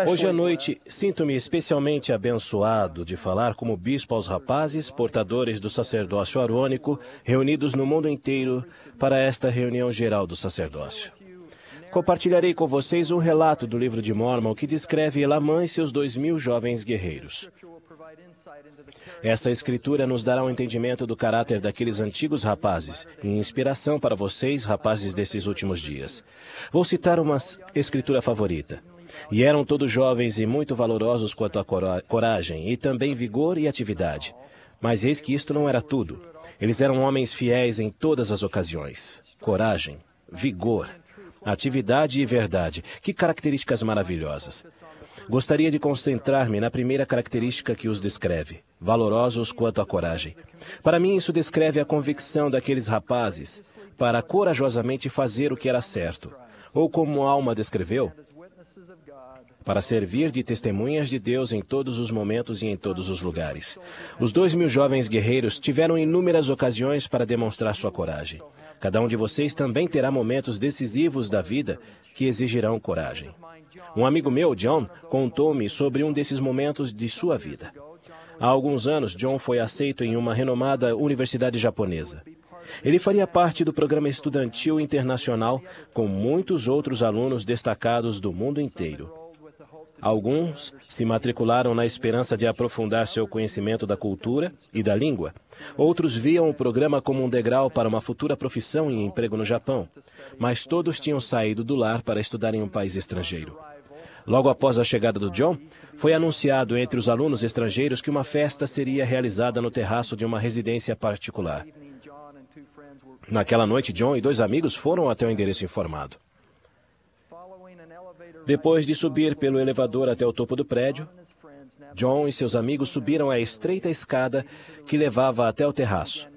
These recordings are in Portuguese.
Hoje à noite, sinto-me especialmente abençoado de falar como bispo aos rapazes, portadores do sacerdócio arônico, reunidos no mundo inteiro para esta reunião geral do sacerdócio. Compartilharei com vocês um relato do livro de Mórmon que descreve Elamã e seus 2.000 jovens guerreiros. Essa escritura nos dará um entendimento do caráter daqueles antigos rapazes e inspiração para vocês, rapazes desses últimos dias. Vou citar uma escritura favorita. E eram todos jovens e muito valorosos quanto à coragem, e também vigor e atividade. Mas eis que isto não era tudo. Eles eram homens fiéis em todas as ocasiões. Coragem, vigor, atividade e verdade. Que características maravilhosas. Gostaria de concentrar-me na primeira característica que os descreve, valorosos quanto à coragem. Para mim, isso descreve a convicção daqueles rapazes para corajosamente fazer o que era certo, ou como Alma descreveu, para servir de testemunhas de Deus em todos os momentos e em todos os lugares. Os 2.000 jovens guerreiros tiveram inúmeras ocasiões para demonstrar sua coragem. Cada um de vocês também terá momentos decisivos da vida que exigirão coragem. Um amigo meu, John, contou-me sobre um desses momentos de sua vida. Há alguns anos, John foi aceito em uma renomada universidade japonesa. Ele faria parte do programa estudantil internacional com muitos outros alunos destacados do mundo inteiro. Alguns se matricularam na esperança de aprofundar seu conhecimento da cultura e da língua. Outros viam o programa como um degrau para uma futura profissão e emprego no Japão. Mas todos tinham saído do lar para estudar em um país estrangeiro. Logo após a chegada do John, foi anunciado entre os alunos estrangeiros que uma festa seria realizada no terraço de uma residência particular. Naquela noite, John e 2 amigos foram até o endereço informado. Depois de subir pelo elevador até o topo do prédio, John e seus amigos subiram a estreita escada que levava até o terraço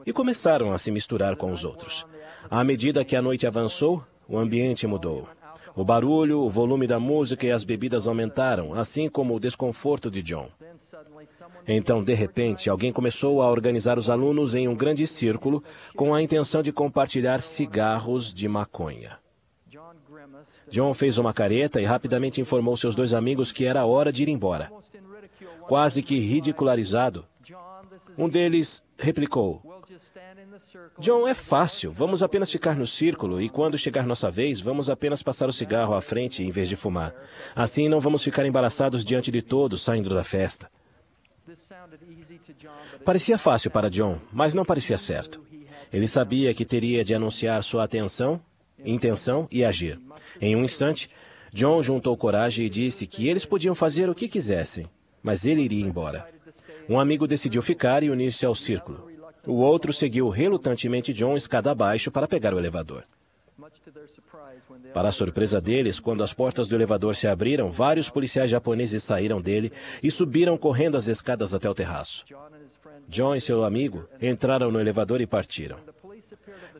e começaram a se misturar com os outros. À medida que a noite avançou, o ambiente mudou. O barulho, o volume da música e as bebidas aumentaram, assim como o desconforto de John. Então, de repente, alguém começou a organizar os alunos em um grande círculo com a intenção de compartilhar cigarros de maconha. John fez uma careta e rapidamente informou seus 2 amigos que era hora de ir embora. Quase que ridicularizado, um deles replicou: John, é fácil, vamos apenas ficar no círculo e quando chegar nossa vez, vamos apenas passar o cigarro à frente em vez de fumar. Assim não vamos ficar embaraçados diante de todos saindo da festa. Parecia fácil para John, mas não parecia certo. Ele sabia que teria de anunciar sua intenção e agir. Em um instante, John juntou coragem e disse que eles podiam fazer o que quisessem, mas ele iria embora. Um amigo decidiu ficar e unir-se ao círculo. O outro seguiu relutantemente John escada abaixo para pegar o elevador. Para a surpresa deles, quando as portas do elevador se abriram, vários policiais japoneses saíram dele e subiram correndo as escadas até o terraço. John e seu amigo entraram no elevador e partiram.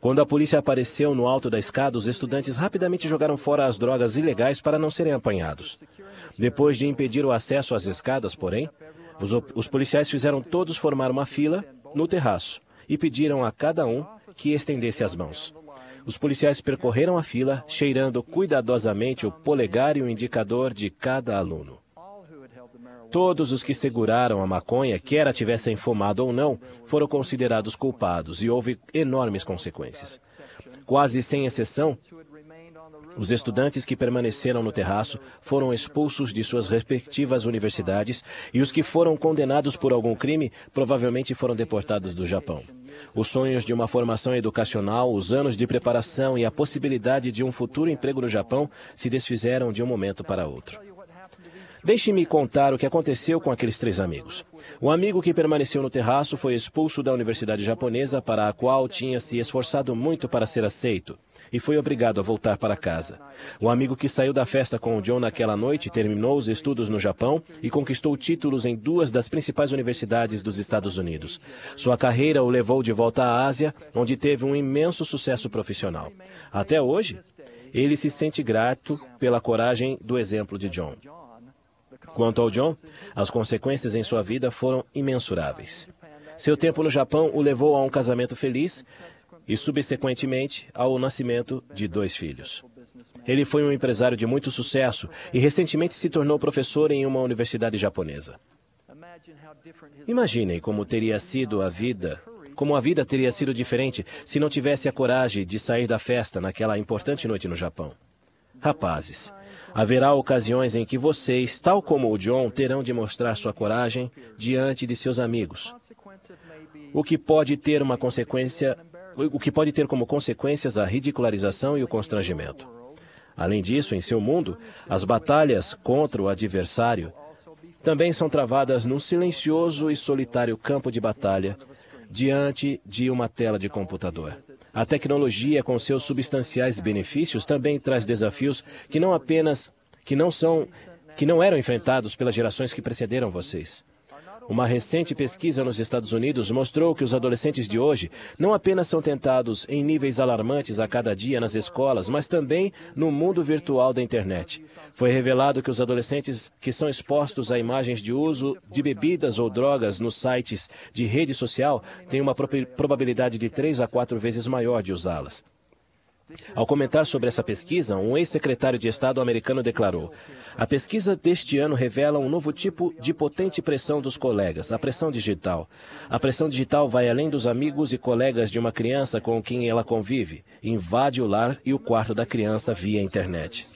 Quando a polícia apareceu no alto da escada, os estudantes rapidamente jogaram fora as drogas ilegais para não serem apanhados. Depois de impedir o acesso às escadas, porém, os policiais fizeram todos formar uma fila no terraço e pediram a cada um que estendesse as mãos. Os policiais percorreram a fila, cheirando cuidadosamente o polegar e o indicador de cada aluno. Todos os que seguraram a maconha, quer a tivessem fumado ou não, foram considerados culpados e houve enormes consequências. Quase sem exceção, os estudantes que permaneceram no terraço foram expulsos de suas respectivas universidades e os que foram condenados por algum crime provavelmente foram deportados do Japão. Os sonhos de uma formação educacional, os anos de preparação e a possibilidade de um futuro emprego no Japão se desfizeram de um momento para outro. Deixe-me contar o que aconteceu com aqueles 3 amigos. O amigo que permaneceu no terraço foi expulso da universidade japonesa para a qual tinha se esforçado muito para ser aceito e foi obrigado a voltar para casa. O amigo que saiu da festa com o John naquela noite terminou os estudos no Japão e conquistou títulos em 2 das principais universidades dos Estados Unidos. Sua carreira o levou de volta à Ásia, onde teve um imenso sucesso profissional. Até hoje, ele se sente grato pela coragem do exemplo de John. Quanto ao John, as consequências em sua vida foram imensuráveis. Seu tempo no Japão o levou a um casamento feliz e, subsequentemente, ao nascimento de 2 filhos. Ele foi um empresário de muito sucesso e recentemente se tornou professor em uma universidade japonesa. Imaginem como a vida teria sido diferente se não tivesse a coragem de sair da festa naquela importante noite no Japão. Rapazes, haverá ocasiões em que vocês, tal como o John, terão de mostrar sua coragem diante de seus amigos. O que pode ter como consequências a ridicularização e o constrangimento. Além disso, em seu mundo, as batalhas contra o adversário também são travadas num silencioso e solitário campo de batalha diante de uma tela de computador. A tecnologia, com seus substanciais benefícios, também traz desafios que não eram enfrentados pelas gerações que precederam vocês. Uma recente pesquisa nos Estados Unidos mostrou que os adolescentes de hoje não apenas são tentados em níveis alarmantes a cada dia nas escolas, mas também no mundo virtual da internet. Foi revelado que os adolescentes que são expostos a imagens de uso de bebidas ou drogas nos sites de rede social têm uma probabilidade de 3 a 4 vezes maior de usá-las. Ao comentar sobre essa pesquisa, um ex-secretário de Estado americano declarou: "A pesquisa deste ano revela um novo tipo de potente pressão dos colegas, a pressão digital. A pressão digital vai além dos amigos e colegas de uma criança com quem ela convive, invade o lar e o quarto da criança via internet.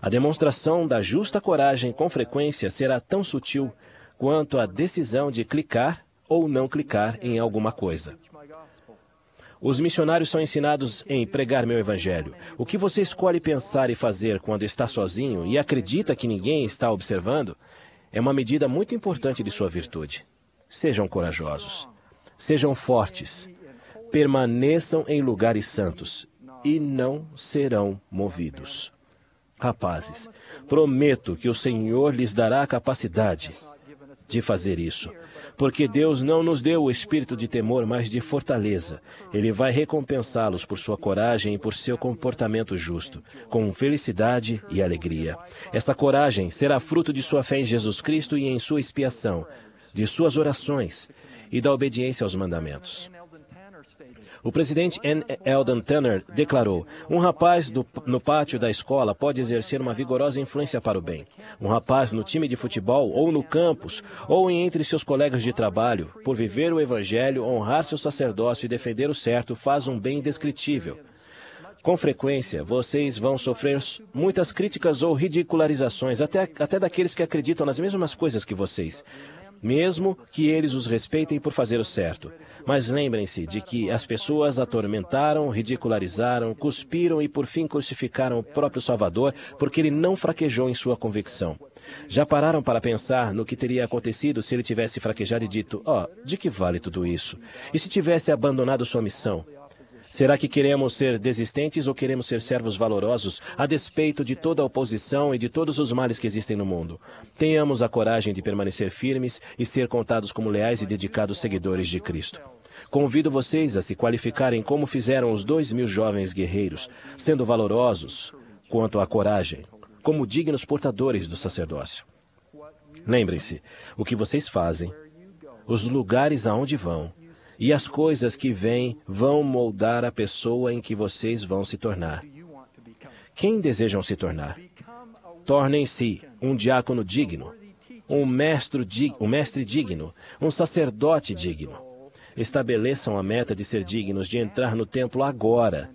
A demonstração da justa coragem com frequência será tão sutil quanto a decisão de clicar ou não clicar em alguma coisa. Os missionários são ensinados em pregar meu evangelho. O que você escolhe pensar e fazer quando está sozinho e acredita que ninguém está observando é uma medida muito importante de sua virtude. Sejam corajosos. Sejam fortes. Permaneçam em lugares santos e não serão movidos. Rapazes, prometo que o Senhor lhes dará a capacidade de fazer isso. Porque Deus não nos deu o espírito de temor, mas de fortaleza. Ele vai recompensá-los por sua coragem e por seu comportamento justo, com felicidade e alegria. Essa coragem será fruto de sua fé em Jesus Cristo e em sua expiação, de suas orações e da obediência aos mandamentos. O presidente N. Eldon Tanner declarou: "Um rapaz no pátio da escola pode exercer uma vigorosa influência para o bem. Um rapaz no time de futebol, ou no campus, ou entre seus colegas de trabalho, por viver o evangelho, honrar seu sacerdócio e defender o certo, faz um bem indescritível. Com frequência, vocês vão sofrer muitas críticas ou ridicularizações, até daqueles que acreditam nas mesmas coisas que vocês, mesmo que eles os respeitem por fazer o certo. Mas lembrem-se de que as pessoas atormentaram, ridicularizaram, cuspiram e por fim crucificaram o próprio Salvador porque ele não fraquejou em sua convicção. Já pararam para pensar no que teria acontecido se ele tivesse fraquejado e dito: de que vale tudo isso? E se tivesse abandonado sua missão? Será que queremos ser desistentes ou queremos ser servos valorosos a despeito de toda a oposição e de todos os males que existem no mundo? Tenhamos a coragem de permanecer firmes e ser contados como leais e dedicados seguidores de Cristo. Convido vocês a se qualificarem como fizeram os 2.000 jovens guerreiros, sendo valorosos quanto à coragem, como dignos portadores do sacerdócio. Lembrem-se, o que vocês fazem, os lugares aonde vão, e as coisas que vêm vão moldar a pessoa em que vocês vão se tornar. Quem desejam se tornar? Tornem-se um diácono digno, um mestre digno, um sacerdote digno. Estabeleçam a meta de ser dignos de entrar no templo agora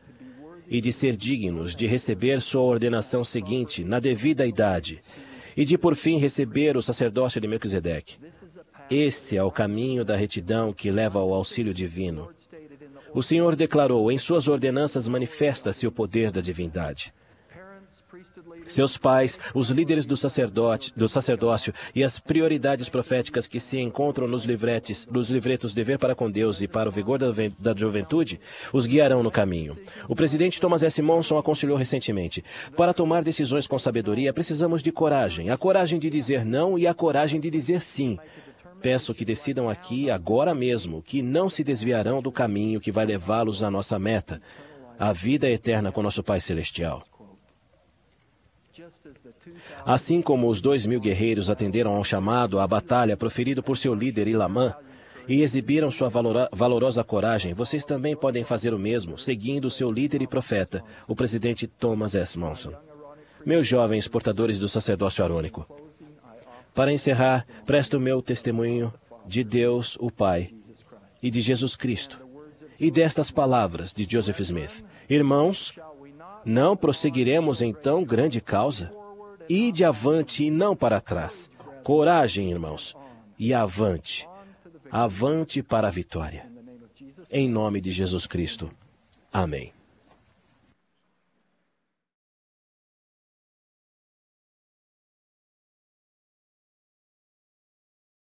e de ser dignos de receber sua ordenação seguinte na devida idade e de, por fim, receber o sacerdócio de Melquisedeque. Esse é o caminho da retidão que leva ao auxílio divino. O Senhor declarou: em suas ordenanças manifesta-se o poder da divindade. Seus pais, os líderes do sacerdócio e as prioridades proféticas que se encontram nos livretos Dever para com Deus e para o Vigor da Juventude, os guiarão no caminho. O presidente Thomas S. Monson aconselhou recentemente: para tomar decisões com sabedoria, precisamos de coragem. A coragem de dizer não e a coragem de dizer sim. Peço que decidam aqui, agora mesmo, que não se desviarão do caminho que vai levá-los à nossa meta, a vida eterna com nosso Pai Celestial. Assim como os 2.000 guerreiros atenderam ao chamado à batalha proferido por seu líder Ilamã, e exibiram sua valorosa coragem, vocês também podem fazer o mesmo, seguindo seu líder e profeta, o presidente Thomas S. Monson. Meus jovens portadores do sacerdócio arônico, para encerrar, presto o meu testemunho de Deus, o Pai, e de Jesus Cristo, e destas palavras de Joseph Smith. Irmãos, não prosseguiremos em tão grande causa? Ide avante e não para trás. Coragem, irmãos, e avante. Avante para a vitória. Em nome de Jesus Cristo. Amém.